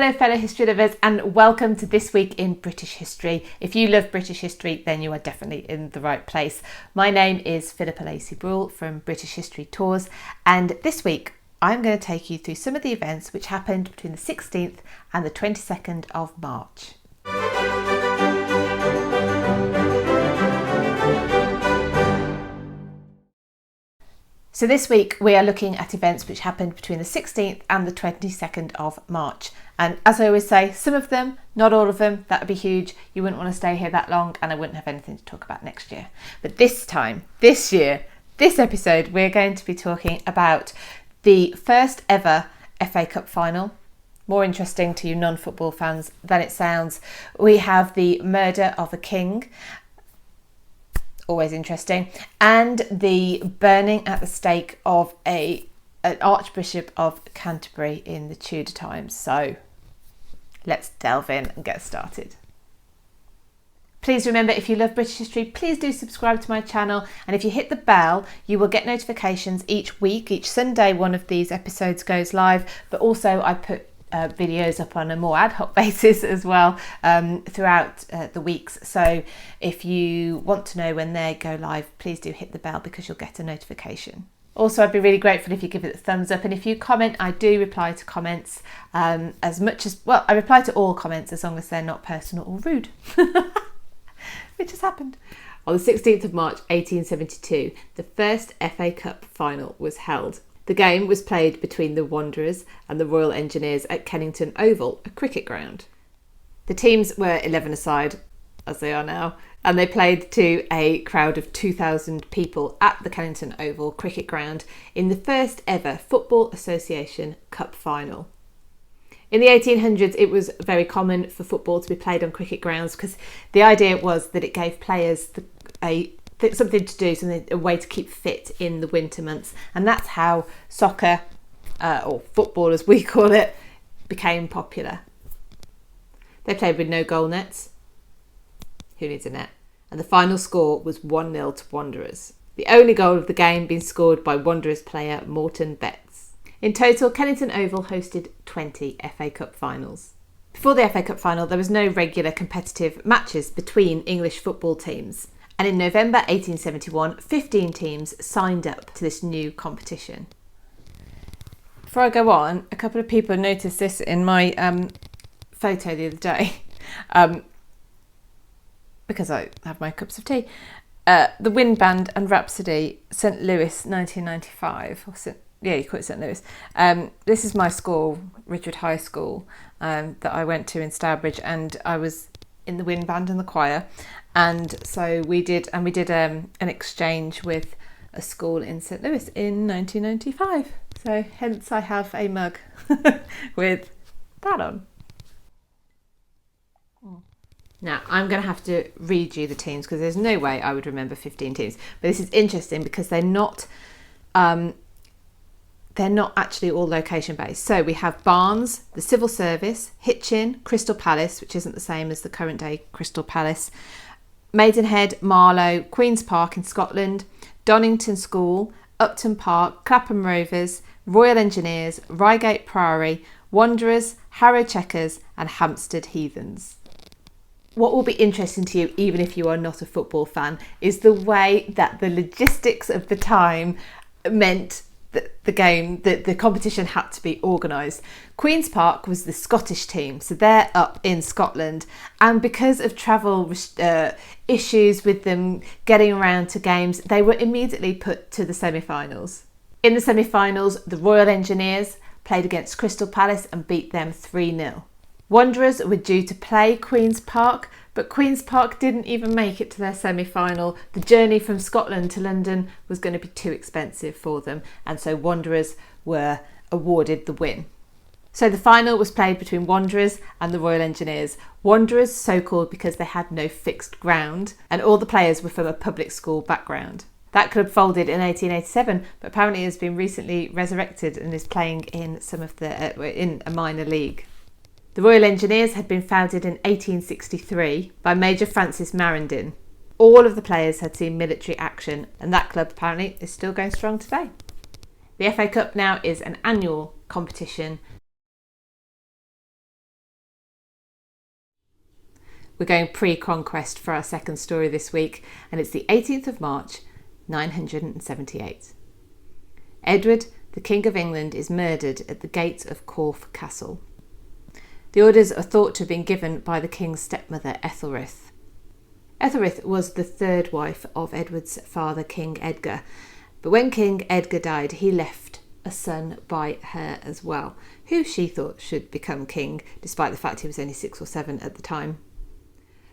Hello fellow history lovers and welcome to This Week in British History. If you love British history then you are definitely in the right place. My name is Philippa Lacey Brewell from British History Tours, and this week I'm going to take you through some of the events which happened between the 16th and the 22nd of March. So this week we are looking at events which happened between the 16th and the 22nd of March. And as I always say, some of them, not all of them, that would be huge. You wouldn't want to stay here that long and I wouldn't have anything to talk about next year. But this episode, we're going to be talking about the first ever FA Cup final. More interesting to you non-football fans than it sounds. We have the murder of a king. Always interesting, and the burning at the stake of an Archbishop of Canterbury in the Tudor times. So let's delve in and get started. Please remember, if you love British history, please do subscribe to my channel, and if you hit the bell you will get notifications each week. Each Sunday one of these episodes goes live, but also I put videos up on a more ad hoc basis as well throughout the weeks. So if you want to know when they go live, please do hit the bell because you'll get a notification. Also, I'd be really grateful if you give it a thumbs up, and if you comment, I do reply to comments as much as, well, I reply to all comments as long as they're not personal or rude, which has happened. On the 16th of March 1872, the first FA Cup final was held. The game was played between the Wanderers and the Royal Engineers at Kennington Oval, a cricket ground. The teams were 11 aside, as they are now, and they played to a crowd of 2,000 people at the Kennington Oval cricket ground in the first ever Football Association Cup final. In the 1800s, it was very common for football to be played on cricket grounds because the idea was that it gave players something to do, a way to keep fit in the winter months, and that's how soccer, or football as we call it, became popular. They played with no goal nets. Who needs a net? And the final score was 1-0 to Wanderers. The only goal of the game being scored by Wanderers player Morton Betts. In total, Kennington Oval hosted 20 FA Cup finals. Before the FA Cup final, there was no regular competitive matches between English football teams. And in November 1871, 15 teams signed up to this new competition. Before I go on, a couple of people noticed this in my photo the other day, because I have my cups of tea. The Wind Band and Rhapsody, St Louis 1995, you call it St Louis. This is my school, Ridgewood High School, that I went to in Stourbridge, and I was in the wind band and the choir, and so we did an exchange with a school in St Louis in 1995. So hence I have a mug with that on. Now I'm going to have to read you the teams because there's no way I would remember 15 teams. But this is interesting because they're not actually all location based. So we have Barnes, the Civil Service, Hitchin, Crystal Palace, which isn't the same as the current day Crystal Palace, Maidenhead, Marlow, Queen's Park in Scotland, Donington School, Upton Park, Clapham Rovers, Royal Engineers, Reigate Priory, Wanderers, Harrow Checkers and Hampstead Heathens. What will be interesting to you, even if you are not a football fan, is the way that the logistics of the time meant the competition had to be organised. Queen's Park was the Scottish team, so they're up in Scotland, and because of travel issues with them getting around to games, they were immediately put to the semi-finals. In the semi-finals, the Royal Engineers played against Crystal Palace and beat them 3-0. Wanderers were due to play Queen's Park, but Queen's Park didn't even make it to their semi-final. The journey from Scotland to London was going to be too expensive for them, and so Wanderers were awarded the win. So the final was played between Wanderers and the Royal Engineers. Wanderers, so called because they had no fixed ground, and all the players were from a public school background. That club folded in 1887, but apparently has been recently resurrected and is playing in in a minor league. The Royal Engineers had been founded in 1863 by Major Francis Marindin. All of the players had seen military action, and that club apparently is still going strong today. The FA Cup now is an annual competition We're going pre-conquest for our second story this week, and it's the 18th of March, 978. Edward, the King of England, is murdered at the gates of Corfe Castle. The orders are thought to have been given by the king's stepmother, Ethelred. Ethelred was the third wife of Edward's father, King Edgar, but when King Edgar died, he left a son by her as well, who she thought should become king, despite the fact he was only 6 or 7 at the time.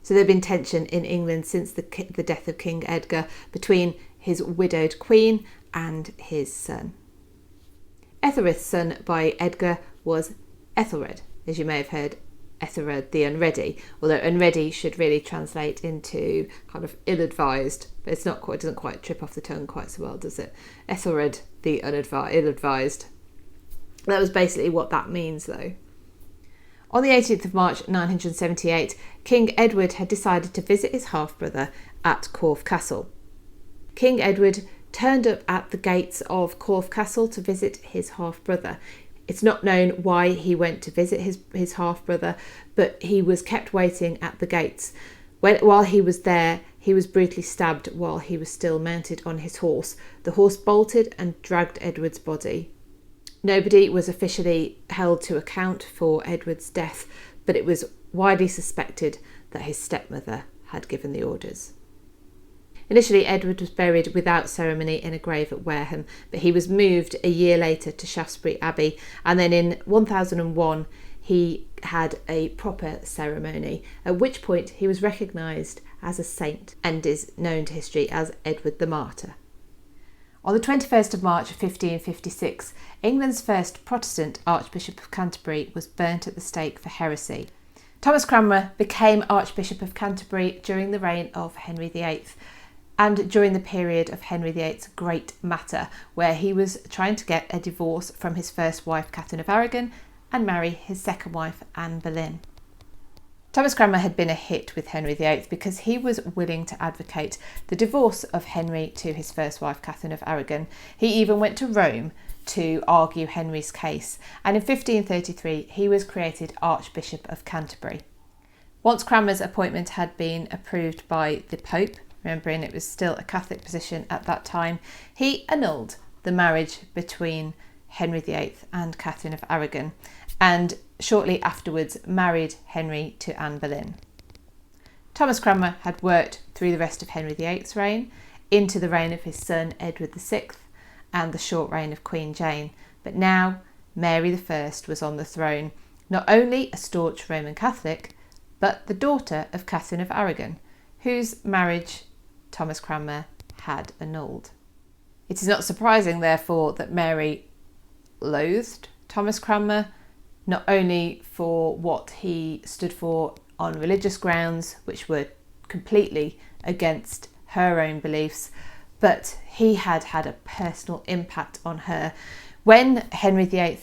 So there had been tension in England since the death of King Edgar between his widowed queen and his son. Ethelred's son by Edgar was Ethelred, as you may have heard, Ethelred the Unready, although unready should really translate into kind of ill-advised, but it doesn't quite trip off the tongue quite so well, does it? Ethelred the ill-advised. That was basically what that means, though. On the 18th of March 978, King Edward had decided to visit his half-brother at Corfe Castle. King Edward turned up at the gates of Corfe Castle to visit his half-brother. It's not known why he went to visit his half-brother, but he was kept waiting at the gates. While he was there, he was brutally stabbed while he was still mounted on his horse. The horse bolted and dragged Edward's body. Nobody was officially held to account for Edward's death, but it was widely suspected that his stepmother had given the orders. Initially, Edward was buried without ceremony in a grave at Wareham, but he was moved a year later to Shaftesbury Abbey, and then in 1001 he had a proper ceremony, at which point he was recognised as a saint and is known to history as Edward the Martyr. On the 21st of March 1556, England's first Protestant Archbishop of Canterbury was burnt at the stake for heresy. Thomas Cranmer became Archbishop of Canterbury during the reign of Henry VIII, and during the period of Henry VIII's Great Matter, where he was trying to get a divorce from his first wife, Catherine of Aragon, and marry his second wife, Anne Boleyn. Thomas Cranmer had been a hit with Henry VIII because he was willing to advocate the divorce of Henry to his first wife, Catherine of Aragon. He even went to Rome to argue Henry's case, and in 1533 he was created Archbishop of Canterbury. Once Cranmer's appointment had been approved by the Pope, remembering it was still a Catholic position at that time, he annulled the marriage between Henry VIII and Catherine of Aragon, and shortly afterwards married Henry to Anne Boleyn. Thomas Cranmer had worked through the rest of Henry VIII's reign, into the reign of his son Edward VI and the short reign of Queen Jane, but now Mary I was on the throne, not only a staunch Roman Catholic, but the daughter of Catherine of Aragon, whose marriage Thomas Cranmer had annulled. It is not surprising, therefore, that Mary loathed Thomas Cranmer, not only for what he stood for on religious grounds, which were completely against her own beliefs, but he had had a personal impact on her. When Henry VIII,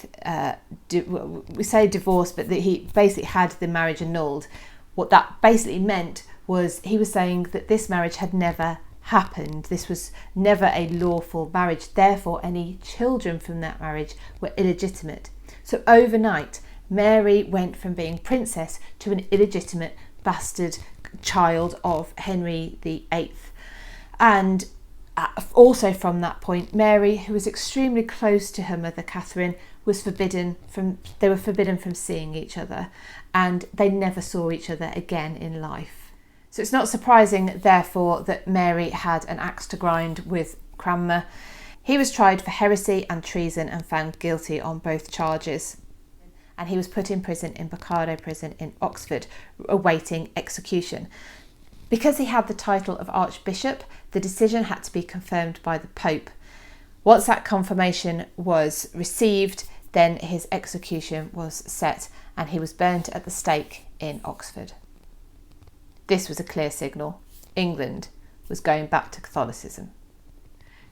we say divorced, but that he basically had the marriage annulled, what that basically meant was he was saying that this marriage had never happened. This was never a lawful marriage. Therefore, any children from that marriage were illegitimate. So overnight, Mary went from being princess to an illegitimate bastard child of Henry VIII. And also from that point, Mary, who was extremely close to her mother Catherine, were forbidden from seeing each other, and they never saw each other again in life. So it's not surprising, therefore, that Mary had an axe to grind with Cranmer. He was tried for heresy and treason and found guilty on both charges, and he was put in prison in Bocardo Prison in Oxford, awaiting execution. Because he had the title of Archbishop, the decision had to be confirmed by the Pope. Once that confirmation was received, then his execution was set and he was burnt at the stake in Oxford. This was a clear signal. England was going back to Catholicism.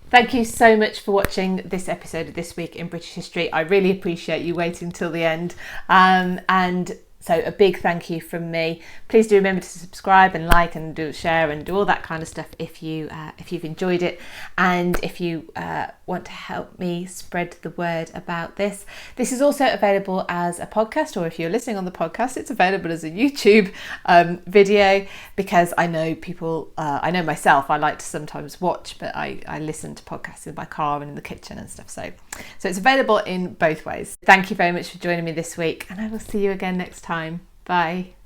Thank you so much for watching this episode of This Week in British History. I really appreciate you waiting till the end. And So a big thank you from me. Please do remember to subscribe and like and do share and do all that kind of stuff if you've enjoyed it, and if you want to help me spread the word about this. This is also available as a podcast, or if you're listening on the podcast, it's available as a YouTube video, because I know people, I know myself, I like to sometimes watch, but I listen to podcasts in my car and in the kitchen and stuff. So it's available in both ways. Thank you very much for joining me this week, and I will see you again next time. Bye.